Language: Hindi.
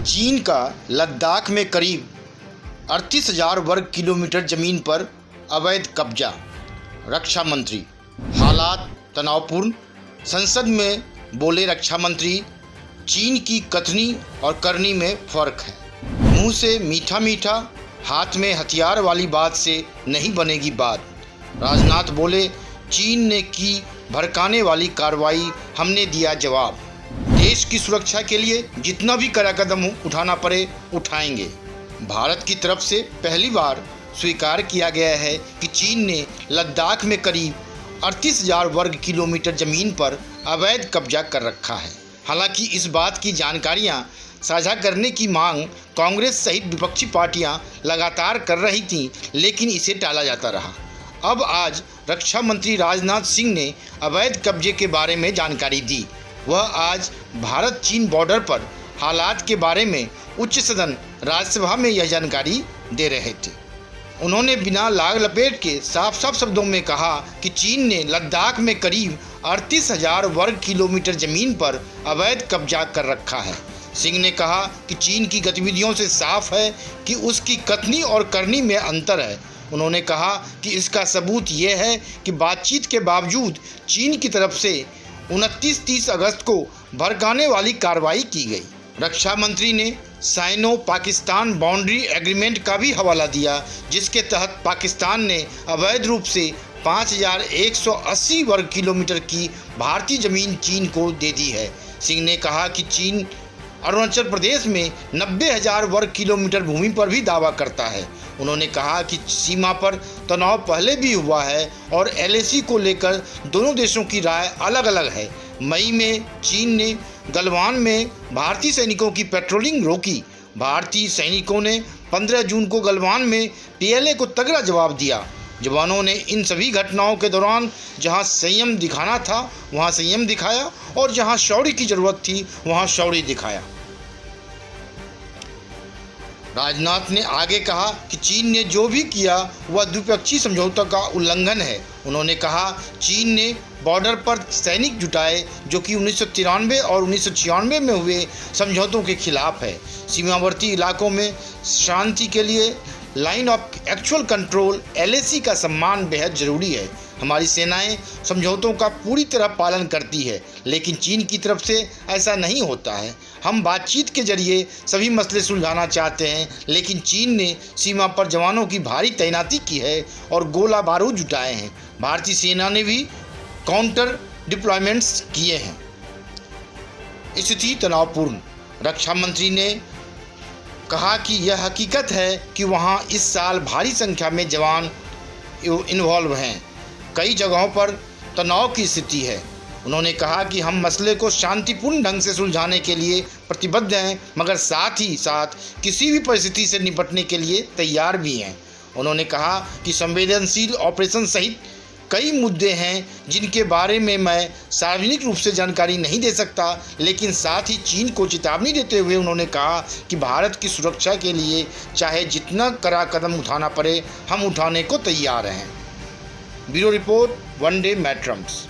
चीन का लद्दाख में करीब 38,000 वर्ग किलोमीटर जमीन पर अवैध कब्जा। रक्षा मंत्री। हालात तनावपूर्ण। संसद में बोले रक्षा मंत्री, चीन की कथनी और करनी में फर्क है। मुंह से मीठा मीठा, हाथ में हथियार वाली बात से नहीं बनेगी बात। राजनाथ बोले, चीन ने की भड़काने वाली कार्रवाई, हमने दिया जवाब। देश की सुरक्षा के लिए जितना भी कड़ा कदम उठाना पड़े उठाएंगे। भारत की तरफ से पहली बार स्वीकार किया गया है कि चीन ने लद्दाख में करीब 38,000 वर्ग किलोमीटर ज़मीन पर अवैध कब्जा कर रखा है। हालांकि इस बात की जानकारियां साझा करने की मांग कांग्रेस सहित विपक्षी पार्टियां लगातार कर रही थीं, लेकिन इसे टाला जाता रहा। अब आज रक्षा मंत्री राजनाथ सिंह ने अवैध कब्जे के बारे में जानकारी दी। वह आज भारत चीन बॉर्डर पर हालात के बारे में उच्च सदन राज्यसभा में यह जानकारी दे रहे थे। उन्होंने बिना लाग लपेट के साफ साफ शब्दों में कहा कि चीन ने लद्दाख में करीब 38,000 वर्ग किलोमीटर ज़मीन पर अवैध कब्जा कर रखा है। सिंह ने कहा कि चीन की गतिविधियों से साफ है कि उसकी कथनी और करनी में अंतर है। उन्होंने कहा कि इसका सबूत ये है कि बातचीत के बावजूद चीन की तरफ से 29-30 अगस्त को भड़काने वाली कार्रवाई की गई। रक्षा मंत्री ने साइनो पाकिस्तान बाउंड्री एग्रीमेंट का भी हवाला दिया, जिसके तहत पाकिस्तान ने अवैध रूप से 5,180 वर्ग किलोमीटर की भारतीय ज़मीन चीन को दे दी है। सिंह ने कहा कि चीन अरुणाचल प्रदेश में 90,000 वर्ग किलोमीटर भूमि पर भी दावा करता है। उन्होंने कहा कि सीमा पर तनाव पहले भी हुआ है और LAC को लेकर दोनों देशों की राय अलग अलग है। मई में चीन ने गलवान में भारतीय सैनिकों की पेट्रोलिंग रोकी। भारतीय सैनिकों ने 15 जून को गलवान में PLA को तगड़ा जवाब दिया। जवानों ने इन सभी घटनाओं के दौरान जहां संयम दिखाना था वहां संयम दिखाया और जहां शौर्य की जरूरत थी वहां शौर्य दिखाया। राजनाथ ने आगे कहा कि चीन ने जो भी किया वह द्विपक्षीय समझौतों का उल्लंघन है। उन्होंने कहा, चीन ने बॉर्डर पर सैनिक जुटाए जो कि 1993 और 1996 में हुए समझौतों के खिलाफ है। सीमावर्ती इलाकों में शांति के लिए line of actual control LAC का सम्मान बेहद ज़रूरी है। हमारी सेनाएं समझौतों का पूरी तरह पालन करती है, लेकिन चीन की तरफ से ऐसा नहीं होता है। हम बातचीत के जरिए सभी मसले सुलझाना चाहते हैं, लेकिन चीन ने सीमा पर जवानों की भारी तैनाती की है और गोला बारूद जुटाए हैं। भारतीय सेना ने भी काउंटर डिप्लॉयमेंट्स किए हैं। स्थिति तनावपूर्ण। रक्षा मंत्री ने कहा कि यह हकीकत है कि वहां इस साल भारी संख्या में जवान इन्वॉल्व हैं। कई जगहों पर तनाव की स्थिति है। उन्होंने कहा कि हम मसले को शांतिपूर्ण ढंग से सुलझाने के लिए प्रतिबद्ध हैं, मगर साथ ही साथ किसी भी परिस्थिति से निपटने के लिए तैयार भी हैं। उन्होंने कहा कि संवेदनशील ऑपरेशन सहित कई मुद्दे हैं जिनके बारे में मैं सार्वजनिक रूप से जानकारी नहीं दे सकता, लेकिन साथ ही चीन को चेतावनी देते हुए उन्होंने कहा कि भारत की सुरक्षा के लिए चाहे जितना कड़ा कदम उठाना पड़े हम उठाने को तैयार हैं। ब्यूरो रिपोर्ट, वनडे मैट्रम्स।